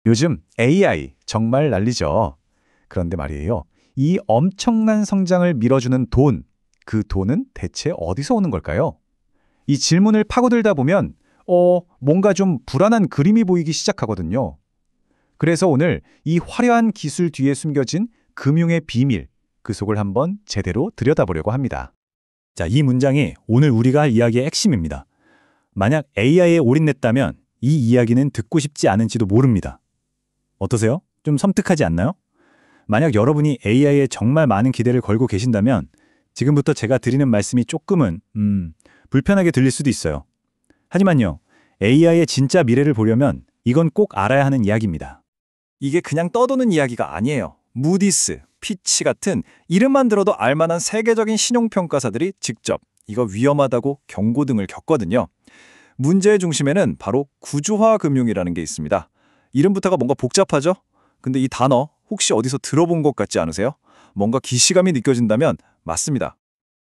요즘 AI 정말 난리죠. 그런데 말이에요. 이 엄청난 성장을 밀어주는 돈, 그 돈은 대체 어디서 오는 걸까요? 이 질문을 파고들다 보면 뭔가 좀 불안한 그림이 보이기 시작하거든요. 그래서 오늘 이 화려한 기술 뒤에 숨겨진 금융의 비밀, 그 속을 한번 제대로 들여다보려고 합니다. 자, 이 문장이 오늘 우리가 할 이야기의 핵심입니다. 만약 AI에 올인했다면 이 이야기는 듣고 싶지 않은지도 모릅니다. 어떠세요? 좀 섬뜩하지 않나요? 만약 여러분이 AI에 정말 많은 기대를 걸고 계신다면 지금부터 제가 드리는 말씀이 조금은 불편하게 들릴 수도 있어요. 하지만요, AI의 진짜 미래를 보려면 이건 꼭 알아야 하는 이야기입니다. 이게 그냥 떠도는 이야기가 아니에요. 무디스, 피치 같은 이름만 들어도 알만한 세계적인 신용평가사들이 직접 이거 위험하다고 경고등을 겼거든요. 문제의 중심에는 바로 구조화 금융이라는 게 있습니다. 이름부터가 뭔가 복잡하죠? 근데 이 단어 혹시 어디서 들어본 것 같지 않으세요? 뭔가 기시감이 느껴진다면 맞습니다.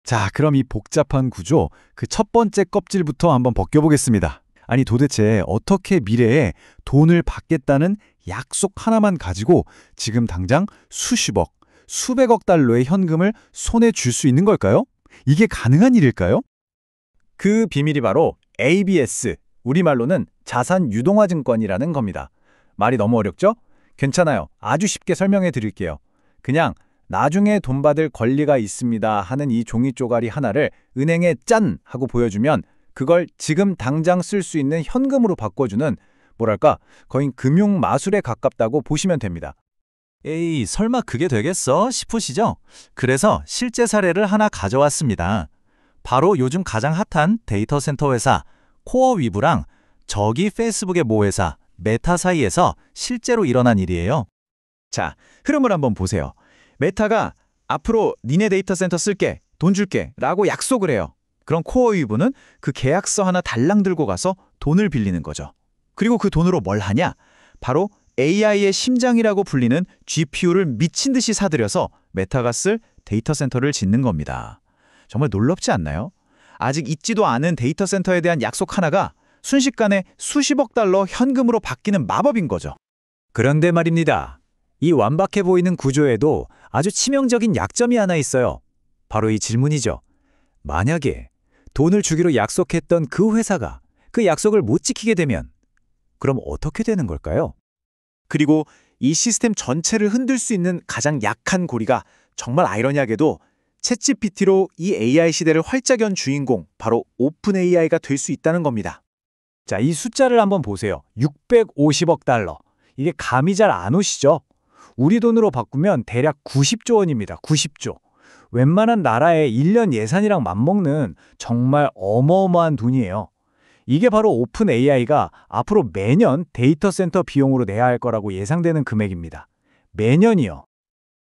자, 그럼 이 복잡한 구조, 그 첫 번째 껍질부터 한번 벗겨보겠습니다. 아니, 도대체 어떻게 미래에 돈을 받겠다는 약속 하나만 가지고 지금 당장 수십억, 수백억 달러의 현금을 손에 줄 수 있는 걸까요? 이게 가능한 일일까요? 그 비밀이 바로 ABS, 우리말로는 자산 유동화 증권이라는 겁니다. 말이 너무 어렵죠? 괜찮아요. 아주 쉽게 설명해 드릴게요. 그냥 나중에 돈 받을 권리가 있습니다 하는 이 종이 쪼가리 하나를 은행에 짠! 하고 보여주면 그걸 지금 당장 쓸 수 있는 현금으로 바꿔주는 뭐랄까 거의 금융 마술에 가깝다고 보시면 됩니다. 에이, 설마 그게 되겠어? 싶으시죠? 그래서 실제 사례를 하나 가져왔습니다. 바로 요즘 가장 핫한 데이터 센터 회사 코어위브랑 저기 페이스북의 모 회사 메타 사이에서 실제로 일어난 일이에요. 자, 흐름을 한번 보세요. 메타가 앞으로 니네 데이터 센터 쓸게, 돈 줄게 라고 약속을 해요. 그럼 코어위브는 그 계약서 하나 달랑 들고 가서 돈을 빌리는 거죠. 그리고 그 돈으로 뭘 하냐? 바로 AI의 심장이라고 불리는 GPU를 미친 듯이 사들여서 메타가 쓸 데이터 센터를 짓는 겁니다. 정말 놀랍지 않나요? 아직 있지도 않은 데이터 센터에 대한 약속 하나가 순식간에 수십억 달러 현금으로 바뀌는 마법인 거죠. 그런데 말입니다. 이 완박해 보이는 구조에도 아주 치명적인 약점이 하나 있어요. 바로 이 질문이죠. 만약에 돈을 주기로 약속했던 그 회사가 그 약속을 못 지키게 되면 그럼 어떻게 되는 걸까요? 그리고 이 시스템 전체를 흔들 수 있는 가장 약한 고리가 정말 아이러니하게도 챗GPT로 이 AI 시대를 활짝 연 주인공, 바로 오픈 AI가 될 수 있다는 겁니다. 자, 이 숫자를 한번 보세요. 650억 달러. 이게 감이 잘 안 오시죠? 우리 돈으로 바꾸면 대략 90조 원입니다. 90조. 웬만한 나라의 1년 예산이랑 맞먹는 정말 어마어마한 돈이에요. 이게 바로 오픈 AI가 앞으로 매년 데이터 센터 비용으로 내야 할 거라고 예상되는 금액입니다. 매년이요.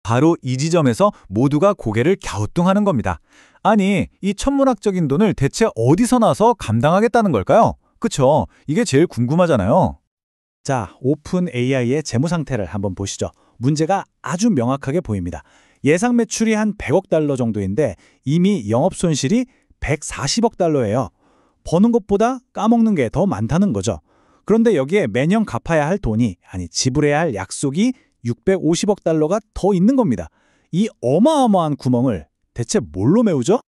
바로 이 지점에서 모두가 고개를 갸우뚱하는 겁니다. 아니, 이 천문학적인 돈을 대체 어디서 나서 감당하겠다는 걸까요? 그쵸? 이게 제일 궁금하잖아요. 자, 오픈 AI의 재무 상태를 한번 보시죠. 문제가 아주 명확하게 보입니다. 예상 매출이 한 100억 달러 정도인데 이미 영업 손실이 140억 달러예요. 버는 것보다 까먹는 게 더 많다는 거죠. 그런데 여기에 매년 갚아야 할 돈이, 아니 지불해야 할 약속이 650억 달러가 더 있는 겁니다. 이 어마어마한 구멍을 대체 뭘로 메우죠?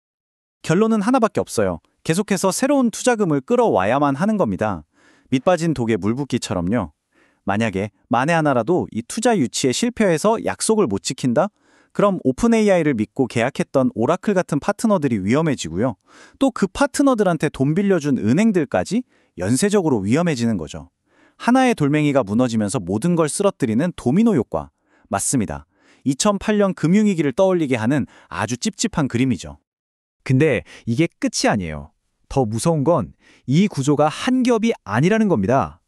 결론은 하나밖에 없어요. 계속해서 새로운 투자금을 끌어와야만 하는 겁니다. 밑빠진 독에 물 붓기처럼요. 만약에 만에 하나라도 이 투자 유치에 실패해서 약속을 못 지킨다? 그럼 오픈 AI를 믿고 계약했던 오라클 같은 파트너들이 위험해지고요. 또 그 파트너들한테 돈 빌려준 은행들까지 연쇄적으로 위험해지는 거죠. 하나의 돌멩이가 무너지면서 모든 걸 쓰러뜨리는 도미노 효과. 맞습니다. 2008년 금융위기를 떠올리게 하는 아주 찝찝한 그림이죠. 근데 이게 끝이 아니에요. 더 무서운 건 이 구조가 한 겹이 아니라는 겁니다.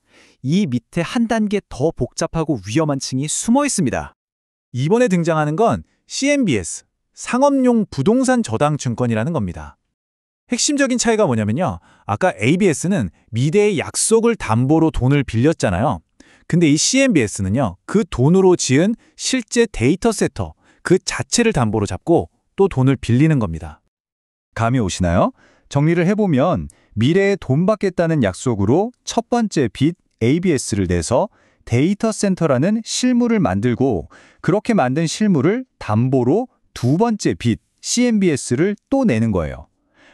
이 밑에 한 단계 더 복잡하고 위험한 층이 숨어 있습니다. 이번에 등장하는 건 CMBS, 상업용 부동산 저당 증권이라는 겁니다. 핵심적인 차이가 뭐냐면요. 아까 ABS는 미래의 약속을 담보로 돈을 빌렸잖아요. 근데 이 CMBS는요. 그 돈으로 지은 실제 데이터 센터, 그 자체를 담보로 잡고 또 돈을 빌리는 겁니다. 감이 오시나요? 정리를 해보면 미래에 돈 받겠다는 약속으로 첫 번째 빚 ABS를 내서 데이터 센터라는 실물을 만들고 그렇게 만든 실물을 담보로 두 번째 빚, CMBS를 또 내는 거예요.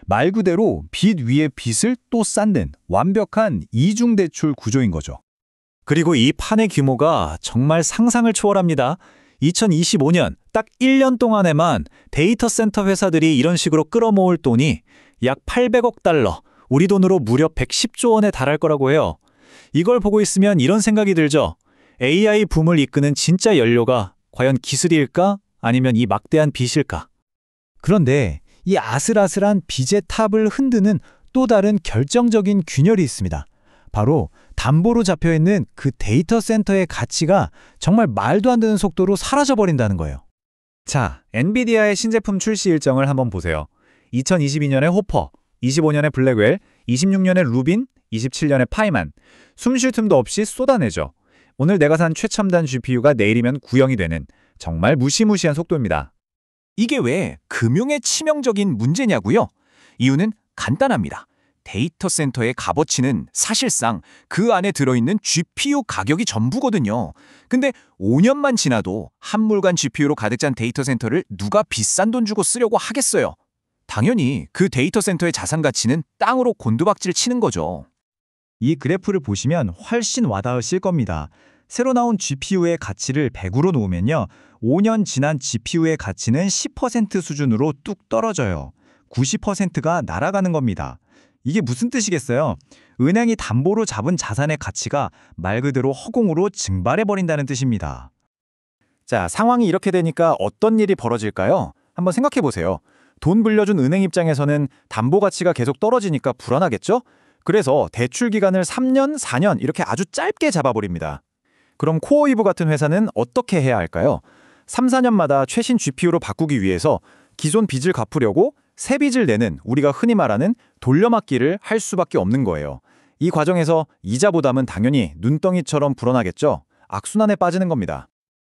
말 그대로 빚 위에 빚을 또 쌓는 완벽한 이중대출 구조인 거죠. 그리고 이 판의 규모가 정말 상상을 초월합니다. 2025년 딱 1년 동안에만 데이터 센터 회사들이 이런 식으로 끌어모을 돈이 약 800억 달러, 우리 돈으로 무려 110조 원에 달할 거라고 해요. 이걸 보고 있으면 이런 생각이 들죠. AI 붐을 이끄는 진짜 연료가 과연 기술일까? 아니면 이 막대한 빚일까? 그런데 이 아슬아슬한 빚의 탑을 흔드는 또 다른 결정적인 균열이 있습니다. 바로 담보로 잡혀있는 그 데이터 센터의 가치가 정말 말도 안 되는 속도로 사라져버린다는 거예요. 자, 엔비디아의 신제품 출시 일정을 한번 보세요. 2022년에 호퍼, 25년에 블랙웰, 26년에 루빈, 27년에 파이만. 숨 쉴 틈도 없이 쏟아내죠. 오늘 내가 산 최첨단 GPU가 내일이면 구형이 되는 정말 무시무시한 속도입니다. 이게 왜 금융에 치명적인 문제냐고요? 이유는 간단합니다. 데이터 센터의 값어치는 사실상 그 안에 들어있는 GPU 가격이 전부거든요. 근데 5년만 지나도 한물간 GPU로 가득 찬 데이터 센터를 누가 비싼 돈 주고 쓰려고 하겠어요? 당연히 그 데이터 센터의 자산 가치는 땅으로 곤두박질 치는 거죠. 이 그래프를 보시면 훨씬 와닿으실 겁니다. 새로 나온 GPU의 가치를 100으로 놓으면요. 5년 지난 GPU의 가치는 10% 수준으로 뚝 떨어져요. 90%가 날아가는 겁니다. 이게 무슨 뜻이겠어요? 은행이 담보로 잡은 자산의 가치가 말 그대로 허공으로 증발해버린다는 뜻입니다. 자, 상황이 이렇게 되니까 어떤 일이 벌어질까요? 한번 생각해 보세요. 돈 불려준 은행 입장에서는 담보 가치가 계속 떨어지니까 불안하겠죠? 그래서 대출 기간을 3년, 4년 이렇게 아주 짧게 잡아버립니다. 그럼 코어위브 같은 회사는 어떻게 해야 할까요? 3, 4년마다 최신 GPU로 바꾸기 위해서 기존 빚을 갚으려고 새 빚을 내는 우리가 흔히 말하는 돌려막기를 할 수밖에 없는 거예요. 이 과정에서 이자 부담은 당연히 눈덩이처럼 불어나겠죠. 악순환에 빠지는 겁니다.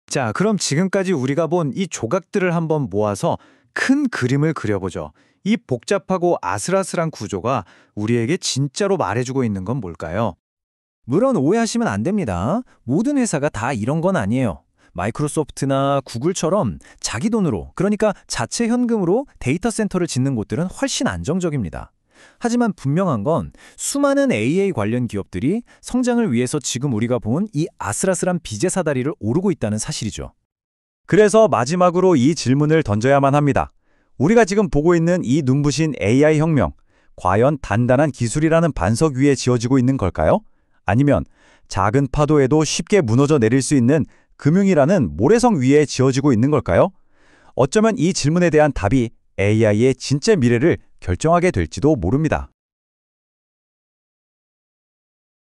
자, 그럼 지금까지 우리가 본 이 조각들을 한번 모아서 큰 그림을 그려보죠. 이 복잡하고 아슬아슬한 구조가 우리에게 진짜로 말해주고 있는 건 뭘까요? 물론 오해하시면 안 됩니다. 모든 회사가 다 이런 건 아니에요. 마이크로소프트나 구글처럼 자기 돈으로, 그러니까 자체 현금으로 데이터 센터를 짓는 곳들은 훨씬 안정적입니다. 하지만 분명한 건 수많은 AI 관련 기업들이 성장을 위해서 지금 우리가 본 이 아슬아슬한 빚의 사다리를 오르고 있다는 사실이죠. 그래서 마지막으로 이 질문을 던져야만 합니다. 우리가 지금 보고 있는 이 눈부신 AI 혁명, 과연 단단한 기술이라는 반석 위에 지어지고 있는 걸까요? 아니면 작은 파도에도 쉽게 무너져 내릴 수 있는 금융이라는 모래성 위에 지어지고 있는 걸까요? 어쩌면 이 질문에 대한 답이 AI의 진짜 미래를 결정하게 될지도 모릅니다.